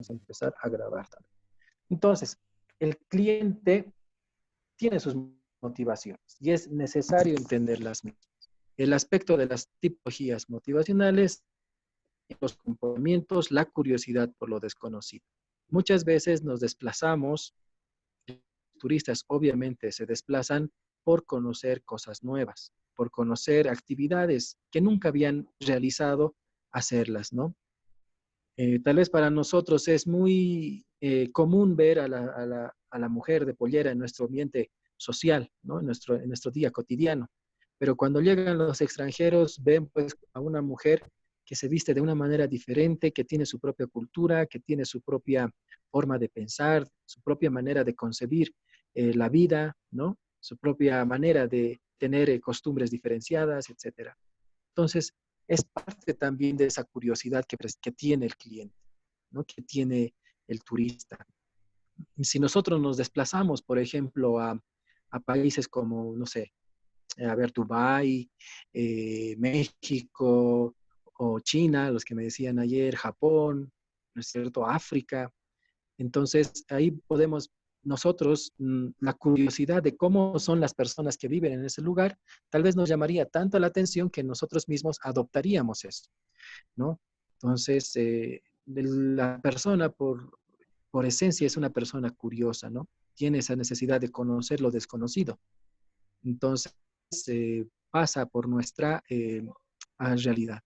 a empezar a grabar también. Entonces, el cliente tiene sus motivaciones y es necesario entender las mismas. El aspecto de las tipologías motivacionales, los comportamientos, la curiosidad por lo desconocido. Muchas veces nos desplazamos, los turistas obviamente se desplazan por conocer cosas nuevas, por conocer actividades que nunca habían realizado, hacerlas, ¿no? Tal vez para nosotros es muy común ver a la mujer de pollera en nuestro ambiente social, ¿no? En nuestro día cotidiano. Pero cuando llegan los extranjeros, ven pues a una mujer que se viste de una manera diferente, que tiene su propia cultura, que tiene su propia forma de pensar, su propia manera de concebir la vida, ¿no? Su propia manera de tener costumbres diferenciadas, etcétera. Entonces, es parte también de esa curiosidad que tiene el cliente, ¿no? Que tiene el turista. Si nosotros nos desplazamos, por ejemplo, a países como, no sé, a ver, Dubái, México o China, los que me decían ayer, Japón, ¿no es cierto? África. Entonces, ahí podemos nosotros, la curiosidad de cómo son las personas que viven en ese lugar, tal vez nos llamaría tanto la atención que nosotros mismos adoptaríamos eso, ¿no? Entonces, la persona por esencia es una persona curiosa, ¿no? Tiene esa necesidad de conocer lo desconocido. Entonces, pasa por nuestra realidad.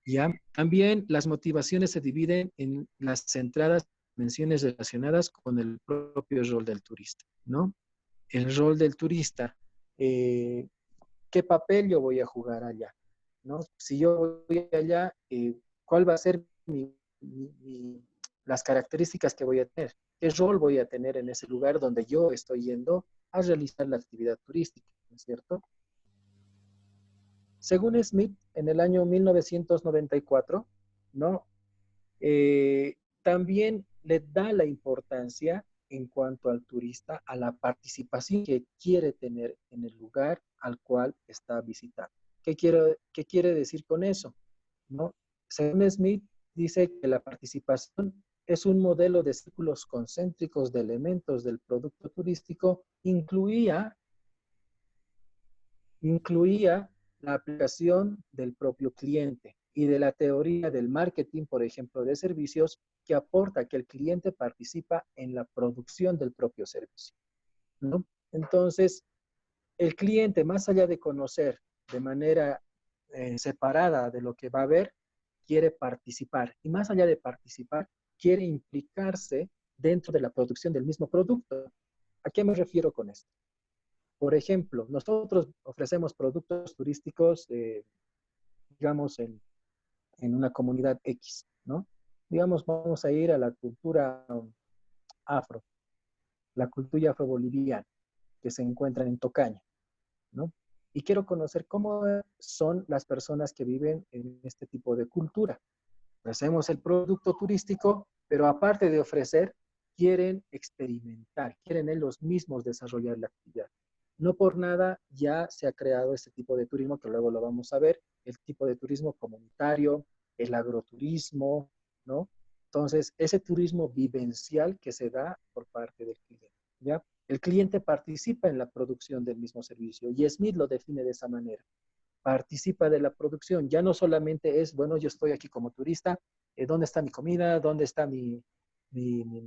¿Ya? También las motivaciones se dividen en las centradas menciones relacionadas con el propio rol del turista, ¿no? El rol del turista, eh, ¿qué papel yo voy a jugar allá? ¿No? Si yo voy allá, ¿cuál va a ser las características que voy a tener? ¿Qué rol voy a tener en ese lugar donde yo estoy yendo a realizar la actividad turística? ¿No es cierto? Según Smith, en el año 1994, ¿no? También le da la importancia en cuanto al turista a la participación que quiere tener en el lugar al cual está visitando. ¿Qué quiere decir con eso? ¿No? Según Smith, dice que la participación es un modelo de círculos concéntricos de elementos del producto turístico, incluía la aplicación del propio cliente y de la teoría del marketing, por ejemplo, de servicios, que aporta que el cliente participa en la producción del propio servicio, ¿no? Entonces, el cliente, más allá de conocer de manera separada de lo que va a ver, quiere participar. Y más allá de participar, quiere implicarse dentro de la producción del mismo producto. ¿A qué me refiero con esto? Por ejemplo, nosotros ofrecemos productos turísticos, digamos, en una comunidad X, ¿no? Digamos, vamos a ir a la cultura afro, la cultura afro-boliviana, que se encuentra en Tocaña, ¿no? Y quiero conocer cómo son las personas que viven en este tipo de cultura. Ofrecemos el producto turístico, pero aparte de ofrecer, quieren experimentar, quieren ellos mismos desarrollar la actividad. No por nada ya se ha creado este tipo de turismo, que luego lo vamos a ver, el tipo de turismo comunitario, el agroturismo, ¿no? Entonces, ese turismo vivencial que se da por parte del cliente, ¿ya? El cliente participa en la producción del mismo servicio y Smith lo define de esa manera. Participa de la producción. Ya no solamente es, bueno, yo estoy aquí como turista, ¿dónde está mi comida? ¿Dónde está mi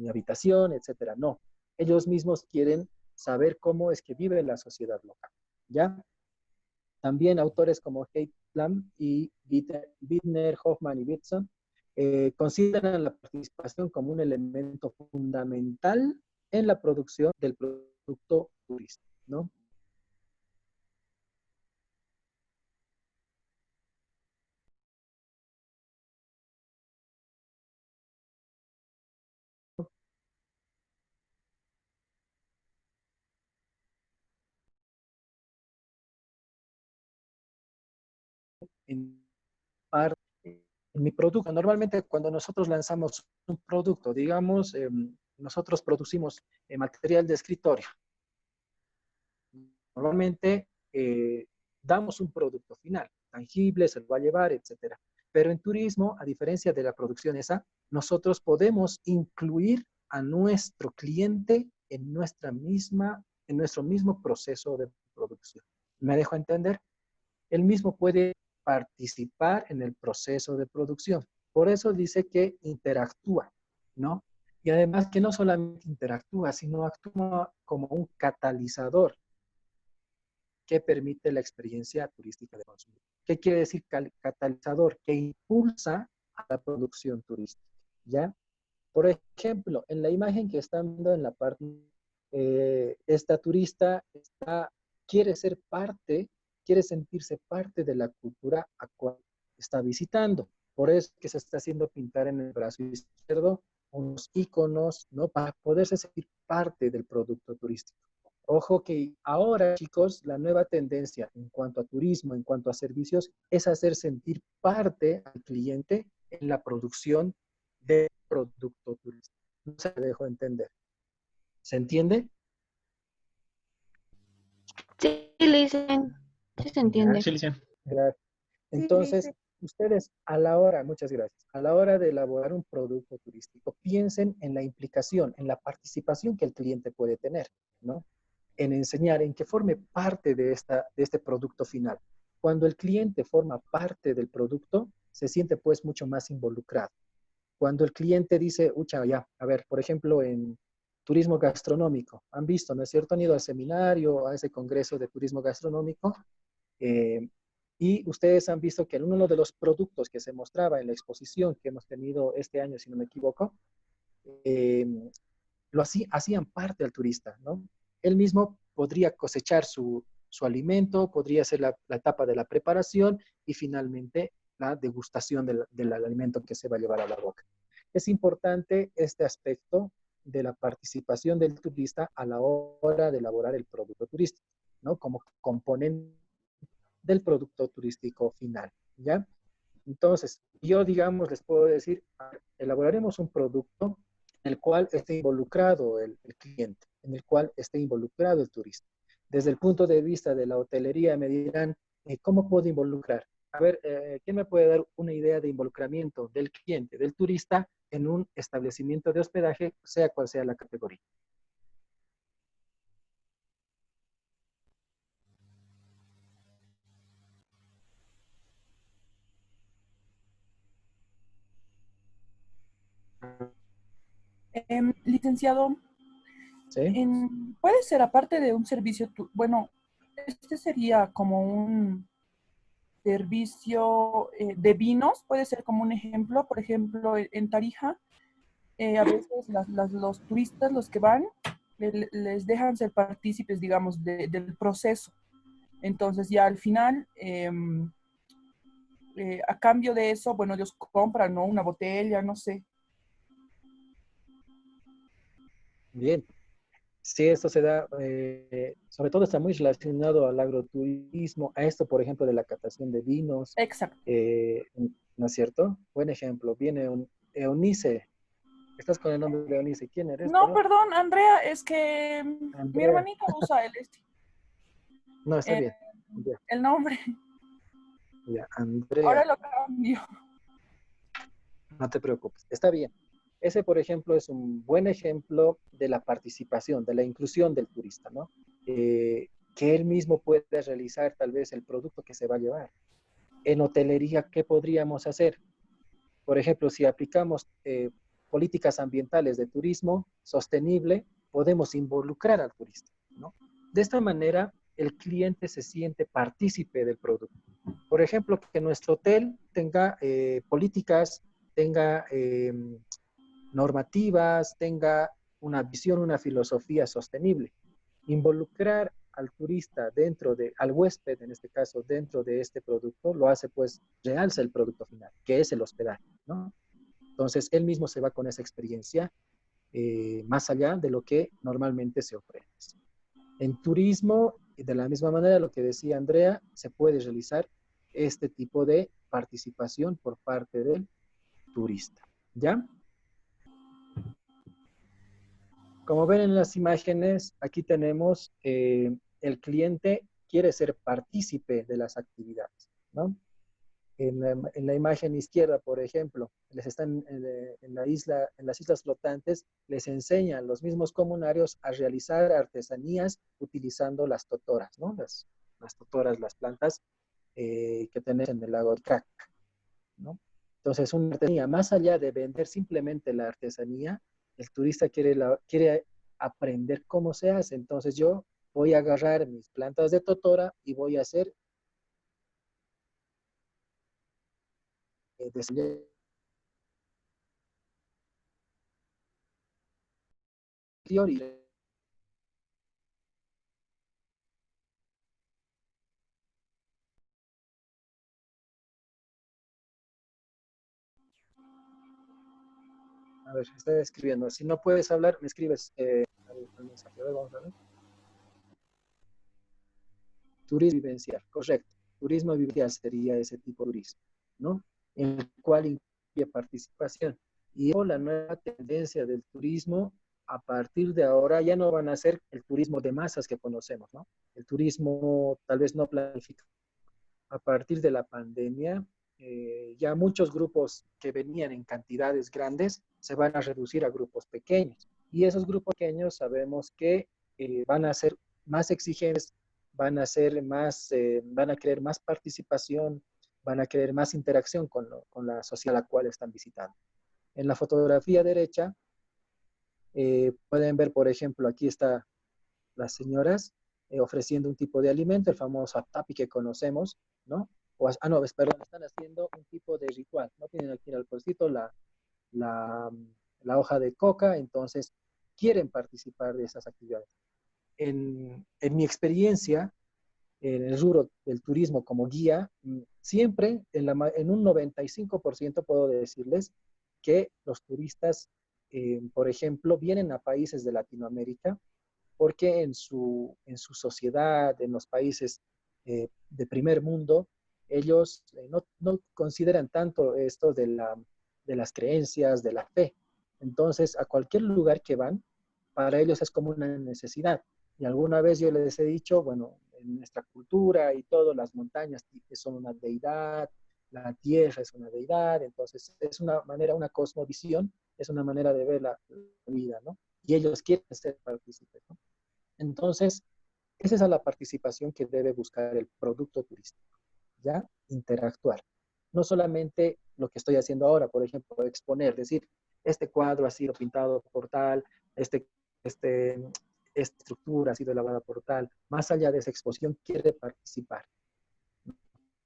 habitación? Etcétera. No, ellos mismos quieren saber cómo es que vive la sociedad local. ¿Ya? También autores como Kate Plum y Bittner, Hoffman y Bitson consideran la participación como un elemento fundamental en la producción del producto turístico, ¿no? En parte en mi producto. Normalmente cuando nosotros lanzamos un producto, digamos, nosotros producimos material de escritorio. Normalmente damos un producto final, tangible, se lo va a llevar, etcétera. Pero en turismo, a diferencia de la producción esa, nosotros podemos incluir a nuestro cliente en nuestro mismo proceso de producción. ¿Me dejo entender? Él mismo puede participar en el proceso de producción. Por eso dice que interactúa, ¿no? Y además que no solamente interactúa, sino actúa como un catalizador que permite la experiencia turística de consumo. ¿Qué quiere decir catalizador? Que impulsa a la producción turística, ¿ya? Por ejemplo, en la imagen que están viendo en la parte, esta turista quiere ser parte, quiere sentirse parte de la cultura a cual está visitando. Por eso que se está haciendo pintar en el brazo izquierdo unos iconos, ¿no? Para poderse sentir parte del producto turístico. Ojo que ahora, chicos, la nueva tendencia en cuanto a turismo, en cuanto a servicios, es hacer sentir parte al cliente en la producción del producto turístico. No se me dejó entender. ¿Se entiende? Sí, le dicen, sí se Ya, entiende. Sí, Licia. gracias. Sí, Entonces, dice. ustedes a la hora, muchas gracias, a la hora de elaborar un producto turístico, piensen en la implicación, en la participación que el cliente puede tener, ¿no? En enseñar, en que forme parte de este producto final. Cuando el cliente forma parte del producto, se siente pues mucho más involucrado. Cuando el cliente dice, ucha, ya, a ver, por ejemplo, en turismo gastronómico, han visto, ¿no es cierto? Han ido al seminario, a ese congreso de turismo gastronómico, eh, y ustedes han visto que en uno de los productos que se mostraba en la exposición que hemos tenido este año, si no me equivoco, eh, hacían parte al turista, ¿no? Él mismo podría cosechar su alimento, podría hacer la etapa de la preparación y finalmente la degustación del alimento que se va a llevar a la boca. Es importante este aspecto de la participación del turista a la hora de elaborar el producto turístico, ¿no? Como componente del producto turístico final, ¿ya? Entonces, yo, digamos, les puedo decir, elaboraremos un producto en el cual esté involucrado el cliente, en el cual esté involucrado el turista. Desde el punto de vista de la hotelería, me dirán, ¿cómo puedo involucrar? A ver, ¿quién me puede dar una idea de involucramiento del cliente, del turista, en un establecimiento de hospedaje, sea cual sea la categoría? Licenciado, ¿Sí? puede ser aparte de un servicio, bueno, este sería como un servicio de vinos, puede ser como un ejemplo, por ejemplo, en Tarija, a veces los turistas, los que van, les dejan ser partícipes, digamos, del proceso. Entonces ya al final, a cambio de eso, bueno, ellos compran, ¿no? Una botella, no sé. Bien. Sí, esto se da, sobre todo está muy relacionado al agroturismo, a esto, por ejemplo, de la catación de vinos, Exacto. eh, ¿no es cierto? Buen ejemplo. Viene Eunice. Estás con el nombre de Eunice. ¿Quién eres? No, Pero perdón, Andrea, es que mi Andrea. hermanita usa No, está eh, bien. Ya, el nombre. ya, Ahora Andrea. lo cambio. No te preocupes. Está bien. Ese, por ejemplo, es un buen ejemplo de la participación, de la inclusión del turista, ¿no? Que él mismo puede realizar tal vez el producto que se va a llevar. En hotelería, ¿qué podríamos hacer? Por ejemplo, si aplicamos políticas ambientales de turismo sostenible, podemos involucrar al turista, ¿no? De esta manera, el cliente se siente partícipe del producto. Por ejemplo, que nuestro hotel tenga políticas, tenga normativas, tenga una visión, una filosofía sostenible. Involucrar al turista al huésped en este caso, dentro de este producto, lo hace pues, realza el producto final, que es el hospedaje, ¿no? Entonces, él mismo se va con esa experiencia más allá de lo que normalmente se ofrece. En turismo, de la misma manera, lo que decía Andrea, se puede realizar este tipo de participación por parte del turista, ¿ya? Como ven en las imágenes, aquí tenemos el cliente quiere ser partícipe de las actividades, ¿no? En la imagen izquierda, por ejemplo, les están en la isla, en las islas flotantes, les enseñan los mismos comunarios a realizar artesanías utilizando las totoras, ¿no? Las totoras, las plantas que tenés en el lago Cac, ¿no? Entonces, una artesanía, más allá de vender simplemente la artesanía, el turista quiere aprender cómo se hace. Entonces, yo voy a agarrar mis plantas de totora y voy a hacer de teoría. A ver, estoy escribiendo. Si no puedes hablar, me escribes al mensaje. A ver, vamos a ver. Turismo vivencial, correcto. Turismo vivencial sería ese tipo de turismo, ¿no? En el cual incluye participación. Y la nueva tendencia del turismo, a partir de ahora, ya no van a ser el turismo de masas que conocemos, ¿no? El turismo tal vez no planificado. A partir de la pandemia, ya muchos grupos que venían en cantidades grandes se van a reducir a grupos pequeños. Y esos grupos pequeños sabemos que van a ser más exigentes, van a querer más participación, van a querer más interacción con la sociedad a la cual están visitando. En la fotografía derecha pueden ver, por ejemplo, aquí está las señoras ofreciendo un tipo de alimento, el famoso atapi que conocemos, ¿no? No, perdón, están haciendo un tipo de ritual, ¿no? Tienen aquí en el bolsito la, la hoja de coca, entonces quieren participar de esas actividades. En mi experiencia, en el rubro del turismo como guía, siempre en un 95% puedo decirles que los turistas, por ejemplo, vienen a países de Latinoamérica porque en su sociedad, en los países de primer mundo, ellos no consideran tanto esto de las creencias, de la fe. Entonces, a cualquier lugar que van, para ellos es como una necesidad. Y alguna vez yo les he dicho, bueno, en nuestra cultura y todo, las montañas son una deidad, la tierra es una deidad, entonces es una manera, una cosmovisión, es una manera de ver la vida, ¿no? Y ellos quieren ser partícipes, ¿no? Entonces, esa es la participación que debe buscar el producto turístico, ¿ya? Interactuar. No solamente lo que estoy haciendo ahora, por ejemplo, exponer, decir, este cuadro ha sido pintado por tal, este, este, esta estructura ha sido elaborada por tal. Más allá de esa exposición, quiere participar,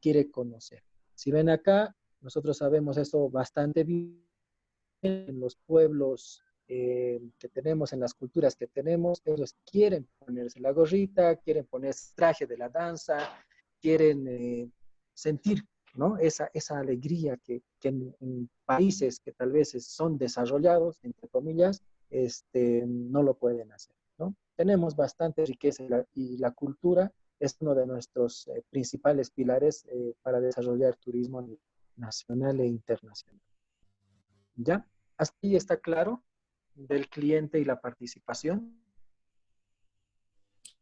quiere conocer. Si ven acá, nosotros sabemos eso bastante bien en los pueblos que tenemos, en las culturas que tenemos, ellos quieren ponerse la gorrita, quieren ponerse el traje de la danza, quieren sentir, ¿no? Esa alegría que en países que tal vez son desarrollados, entre comillas, no lo pueden hacer, ¿no? Tenemos bastante riqueza y la cultura es uno de nuestros principales pilares para desarrollar turismo nacional e internacional. ¿Ya? ¿Hasta ahí está claro del cliente y la participación?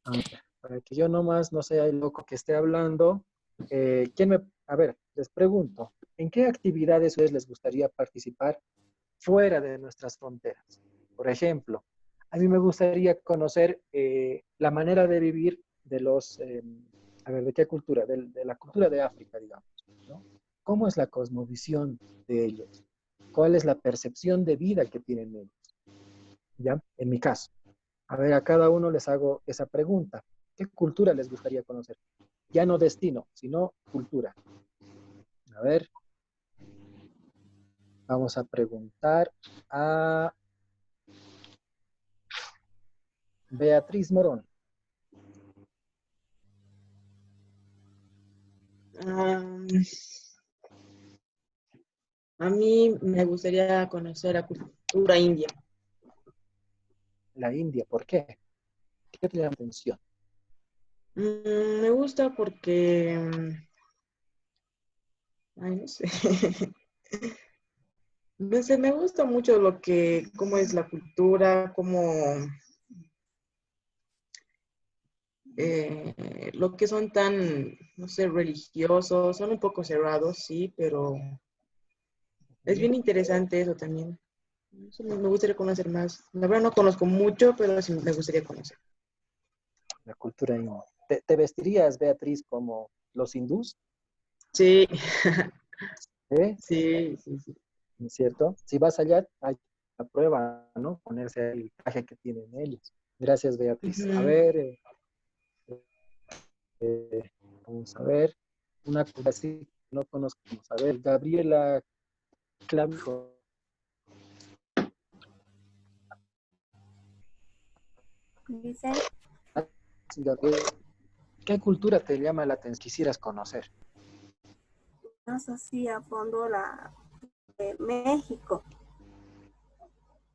A ver, para que yo nomás no sea el loco que esté hablando, a ver, les pregunto, ¿en qué actividades les gustaría participar fuera de nuestras fronteras? Por ejemplo, a mí me gustaría conocer la manera de vivir de a ver, ¿de qué cultura? De la cultura de África, digamos, ¿no? ¿Cómo es la cosmovisión de ellos? ¿Cuál es la percepción de vida que tienen ellos? ¿Ya? En mi caso. A ver, a cada uno les hago esa pregunta. ¿Qué cultura les gustaría conocer? Ya no destino, sino cultura. A ver, vamos a preguntar a Beatriz Morón. Um, a mí me gustaría conocer la cultura india. La India, ¿por qué? ¿Qué te llama la atención? Me gusta porque, ay, no sé. No sé, me gusta mucho cómo es la cultura, lo que son tan, no sé, religiosos, son un poco cerrados, sí, pero es bien interesante eso también. Eso me gustaría conocer más. La verdad no conozco mucho, pero sí me gustaría conocer. La cultura india. ¿Te vestirías, Beatriz, como los hindús? Sí, ¿Eh? sí, sí, sí. ¿No es cierto? Si vas allá, hay la prueba, ¿no? Ponerse el traje que tienen ellos. Gracias, Beatriz. A Ujú. ver, vamos a ver. Una cosa así que no conozco. Vamos a ver, Gabriela Clavijo. Dicen, Gabriela, ¿qué cultura te llama la atención? Quisieras conocer. más así a fondo la de México,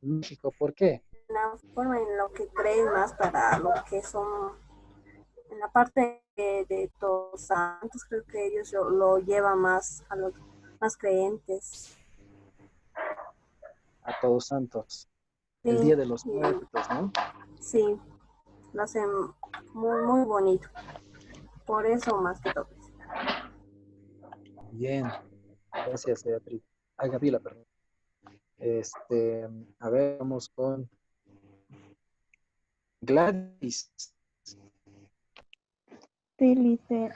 México, ¿por qué? la forma en lo que creen más para lo que son, en la parte de Todos Santos, creo que ellos lo llevan más a los más creyentes. A Todos Santos. El Sí, Día de los Muertos, ¿no? sí, lo hacen muy, muy bonito. Por eso más que todo. Bien. Gracias, Beatriz. Ay, Gabriela, perdón. Este, a ver, vamos con Gladys. Sí, dice,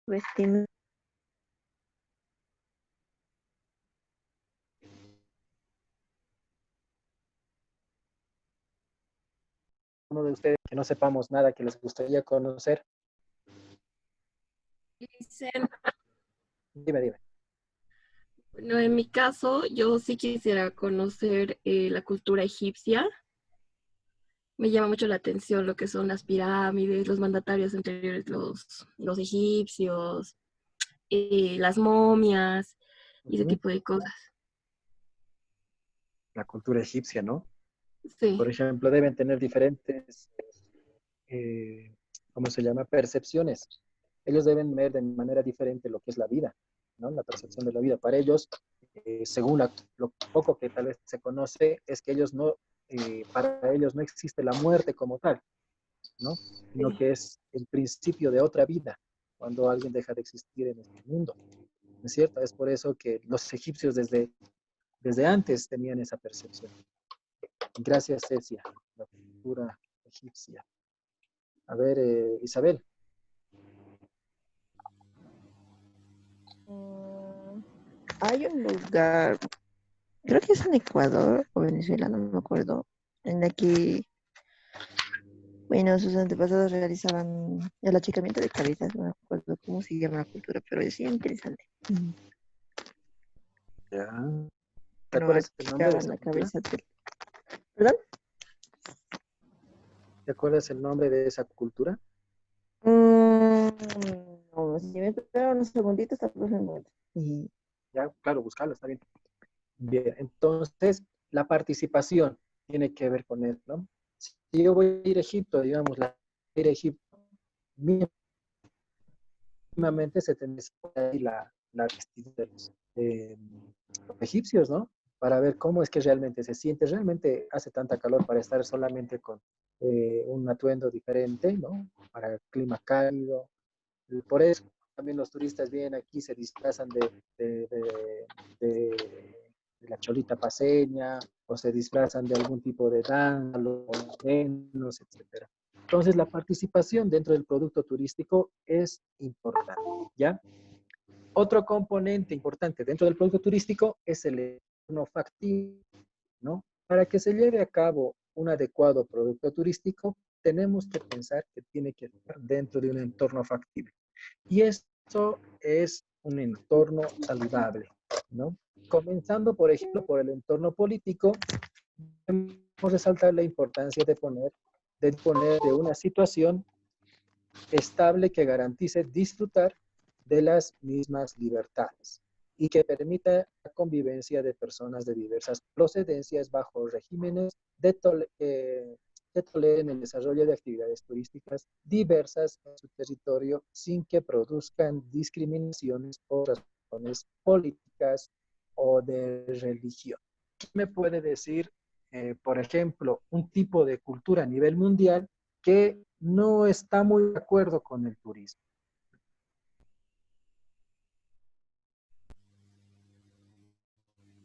vestimenta. Uno de ustedes que no sepamos nada que les gustaría conocer. Dicen, Dime, dime. bueno, en mi caso, yo sí quisiera conocer la cultura egipcia. Me llama mucho la atención lo que son las pirámides, los mandatarios anteriores, los egipcios, las momias y ese Ujú. tipo de cosas. La cultura egipcia, ¿no? Sí, Por ejemplo, deben tener diferentes, eh, ¿cómo se llama? Percepciones. Ellos deben ver de manera diferente lo que es la vida, ¿no? La percepción de la vida. Para ellos, según lo poco que tal vez se conoce, es que ellos no, para ellos no existe la muerte como tal, ¿no? Sino Sí. que es el principio de otra vida, cuando alguien deja de existir en este mundo. ¿No es cierto? Es por eso que los egipcios desde antes tenían esa percepción. Gracias, Cecia, la cultura egipcia. A ver, Isabel. Mm, hay un lugar, creo que es en Ecuador o Venezuela, no me acuerdo, en la que, bueno, sus antepasados realizaban el achicamiento de cabezas, no me acuerdo cómo se llama la cultura, pero es bien interesante. Ya. ¿Te No acuerdas el nombre de achicaban esa la cultura? cabeza del... ¿Perdón? ¿Te acuerdas el nombre de esa cultura? Mm, no, si me esperan unos segunditos, tal vez me encuentro. Y Ya, claro, buscarlo, está bien. Bien, entonces la participación tiene que ver con eso, ¿no? Si yo voy a ir a Egipto, digamos, ir a Egipto, mínimamente se tendría ahí la vestimenta los egipcios, ¿no? Para ver cómo es que realmente se siente. Realmente hace tanta calor para estar solamente con un atuendo diferente, ¿no? Para el clima cálido. Y por eso también los turistas vienen aquí, se disfrazan de, de, de, de la cholita paseña o se disfrazan de algún tipo de danza, los morenos, etcétera. Entonces, la participación dentro del producto turístico es importante, ¿ya? Otro componente importante dentro del producto turístico es el entorno factible, ¿no? Para que se lleve a cabo un adecuado producto turístico, tenemos que pensar que tiene que estar dentro de un entorno factible. Y esto es un entorno saludable, ¿no? Comenzando, por ejemplo, por el entorno político, debemos resaltar la importancia de disponer de una situación estable que garantice disfrutar de las mismas libertades y que permita la convivencia de personas de diversas procedencias bajo regímenes que toleren el desarrollo de actividades turísticas diversas en su territorio sin que produzcan discriminaciones por razones políticas o de religión. ¿Qué me puede decir, por ejemplo, un tipo de cultura a nivel mundial que no está muy de acuerdo con el turismo?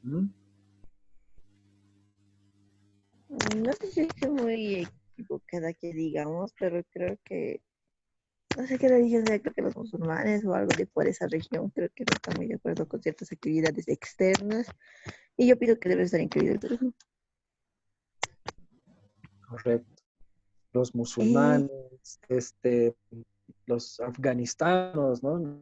¿Mm? No sé si estoy muy equivocada que digamos, pero creo que, no sé qué religión sea, creo que los musulmanes o algo de por esa región, creo que no está muy de acuerdo con ciertas actividades externas y yo pido que debe estar incluido el turismo. Correcto. Los Eh, musulmanes, los afganistanos, ¿no?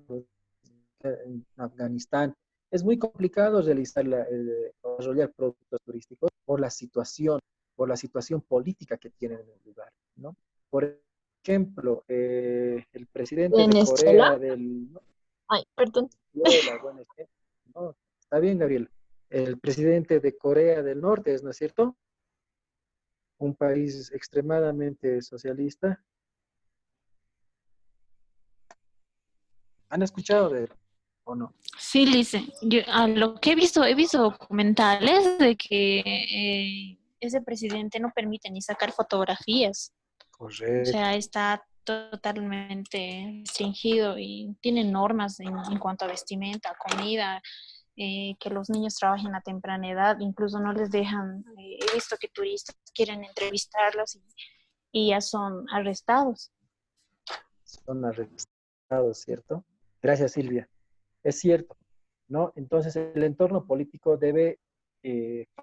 En Afganistán. Es muy complicado realizar desarrollar productos turísticos por la situación política que tienen en el lugar, ¿no? Por ejemplo, el presidente de Corea Venezuela. del... ¿no? Ay, perdón. Bueno, no, está bien, Gabriel. El presidente de Corea del Norte, ¿no es cierto? Un país extremadamente socialista. ¿Han escuchado de él o no? Sí, Lice, yo a lo que he visto documentales de que ese presidente no permite ni sacar fotografías. O sea, Correcto. está totalmente restringido y tiene normas en cuanto a vestimenta, comida, que los niños trabajen a temprana edad, incluso no les dejan, he visto que turistas quieren entrevistarlos y ya son arrestados. Son arrestados, ¿cierto? Gracias, Silvia. Es cierto, ¿no? Entonces, el entorno político debe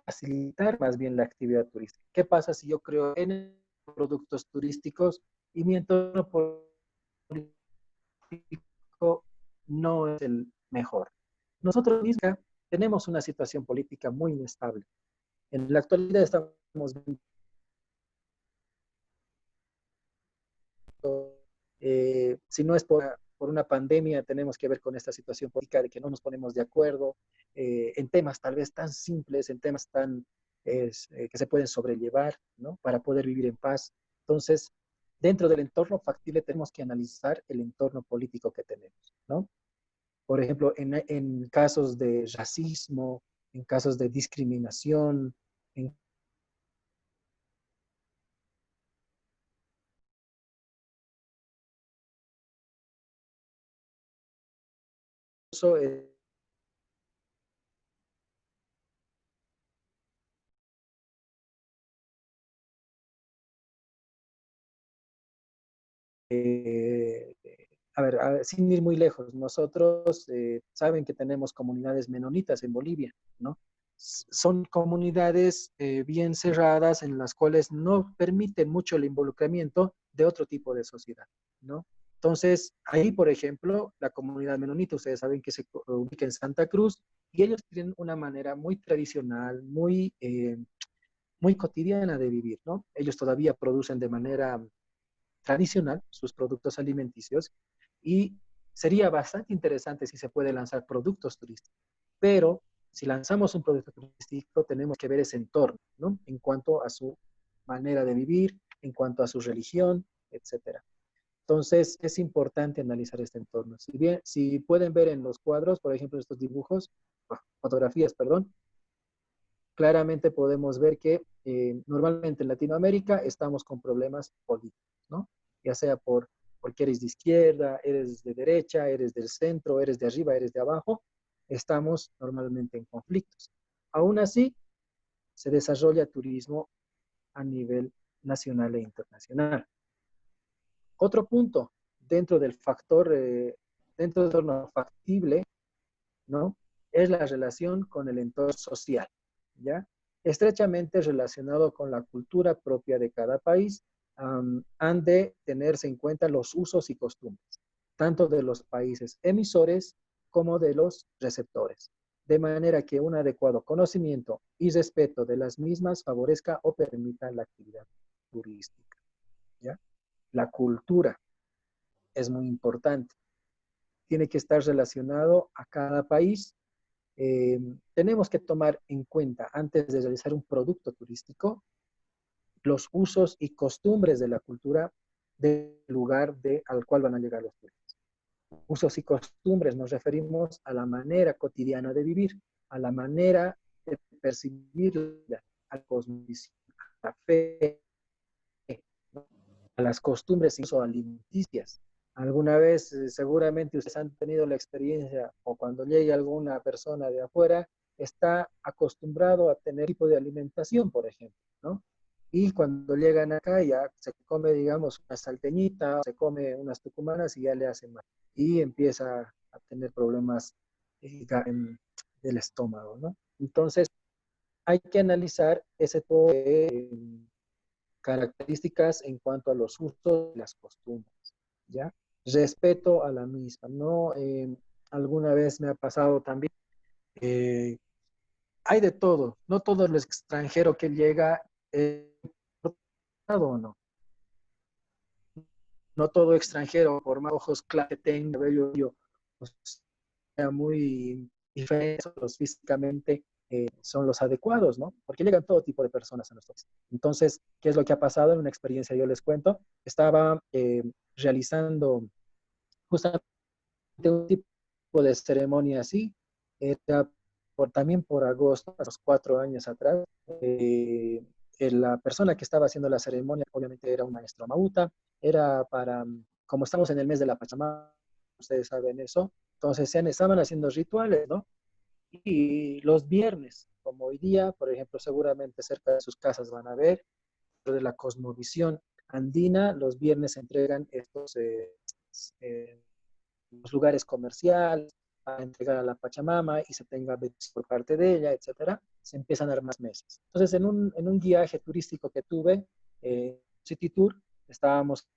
facilitar más bien la actividad turística. ¿Qué pasa si yo creo en productos turísticos y mi entorno político no es el mejor? Nosotros mismos tenemos una situación política muy inestable. En la actualidad estamos viendo si no es por una pandemia, tenemos que ver con esta situación política de que no nos ponemos de acuerdo en temas tal vez tan simples, en temas tan que se pueden sobrellevar, ¿no? Para poder vivir en paz. Entonces, dentro del entorno factible tenemos que analizar el entorno político que tenemos, ¿no? Por ejemplo, en casos de racismo, en casos de discriminación, en eso, Eh, a ver, sin ir muy lejos, nosotros saben que tenemos comunidades menonitas en Bolivia, ¿no? Son comunidades bien cerradas en las cuales no permiten mucho el involucramiento de otro tipo de sociedad, ¿no? Entonces, ahí, por ejemplo, la comunidad menonita, ustedes saben que se ubica en Santa Cruz y ellos tienen una manera muy tradicional, muy cotidiana de vivir, ¿no? Ellos todavía producen de manera tradicional sus productos alimenticios y sería bastante interesante si se puede lanzar productos turísticos. Pero si lanzamos un producto turístico, tenemos que ver ese entorno, ¿no? En cuanto a su manera de vivir, en cuanto a su religión, etcétera. Entonces, es importante analizar este entorno. Si bien, si pueden ver en los cuadros, por ejemplo, estos dibujos, fotografías, perdón, claramente podemos ver que normalmente en Latinoamérica estamos con problemas políticos, ¿no? Ya sea porque eres de izquierda, eres de derecha, eres del centro, eres de arriba, eres de abajo, estamos normalmente en conflictos. Aún así, se desarrolla turismo a nivel nacional e internacional. Otro punto dentro del factor, dentro del entorno factible, ¿no? Es la relación con el entorno social, ¿ya? Estrechamente relacionado con la cultura propia de cada país, han de tenerse en cuenta los usos y costumbres, tanto de los países emisores como de los receptores, de manera que un adecuado conocimiento y respeto de las mismas favorezca o permita la actividad turística, ¿ya? La cultura es muy importante, tiene que estar relacionado a cada país. Tenemos que tomar en cuenta antes de realizar un producto turístico los usos y costumbres de la cultura del lugar al cual van a llegar los turistas. Usos y costumbres nos referimos a la manera cotidiana de vivir, a la manera de percibir, a la cosmovisión, a la fe, a las costumbres incluso alimenticias. Alguna vez seguramente ustedes han tenido la experiencia o cuando llegue alguna persona de afuera está acostumbrado a tener tipo de alimentación, por ejemplo, ¿no? Y cuando llegan acá ya se come, digamos, una salteñita, se come unas tucumanas y ya le hacen mal. Y empieza a tener problemas del estómago, ¿no? Entonces, hay que analizar ese tipo de características en cuanto a los usos y las costumbres, ¿ya? Respeto a la misma, ¿no? Alguna vez me ha pasado también, eh, hay de todo, no todo el extranjero que llega o no. No todo extranjero, por más ojos claros que tenga, cabello, pues, sea muy diferentes físicamente, son los adecuados, ¿no? Porque llegan todo tipo de personas a nuestro país. Entonces, ¿qué es lo que ha pasado? En una experiencia yo les cuento, estaba realizando justamente un tipo de ceremonia así, era también por agosto, hace 4 años atrás, la persona que estaba haciendo la ceremonia, obviamente era un maestro Mauta, era para, como estamos en el mes de la Pachamama, ustedes saben eso, entonces estaban haciendo rituales, ¿no? Y los viernes, como hoy día, por ejemplo, seguramente cerca de sus casas van a ver, de la cosmovisión andina, los viernes se entregan estos eh, los lugares comerciales para entregar a la Pachamama y se tenga beneficio por parte de ella, etcétera, se empiezan a dar más mesas. Entonces, en un viaje turístico que tuve, City Tour, estábamos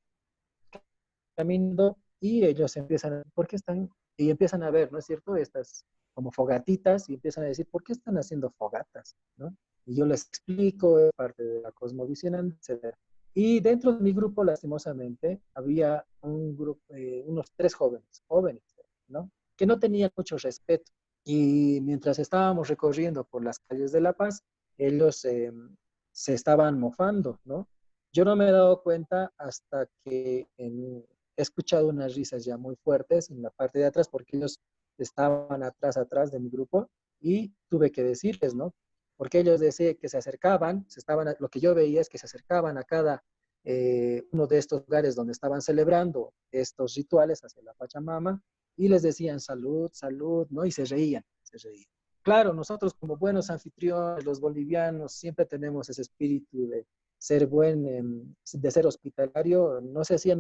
caminando y ellos empiezan, ¿por qué están? Y empiezan a ver, ¿no es cierto? Estas como fogatitas y empiezan a decir, ¿por qué están haciendo fogatas? ¿No? Y yo les explico, parte de la cosmovisión, etc. Y dentro de mi grupo, lastimosamente, había un grupo, unos 3 jóvenes, ¿no? Que no tenían mucho respeto. Y mientras estábamos recorriendo por las calles de La Paz, ellos se estaban mofando, ¿no? Yo no me he dado cuenta hasta que he escuchado unas risas ya muy fuertes en la parte de atrás porque ellos estaban atrás de mi grupo y tuve que decirles, ¿no? Porque ellos decían que se acercaban, lo que yo veía es que se acercaban a cada uno de estos lugares donde estaban celebrando estos rituales hacia la Pachamama y les decían salud, salud, ¿no? Y se reían, se reían. Claro, nosotros como buenos anfitriones, los bolivianos, siempre tenemos ese espíritu de ser de ser hospitalario, no se hacían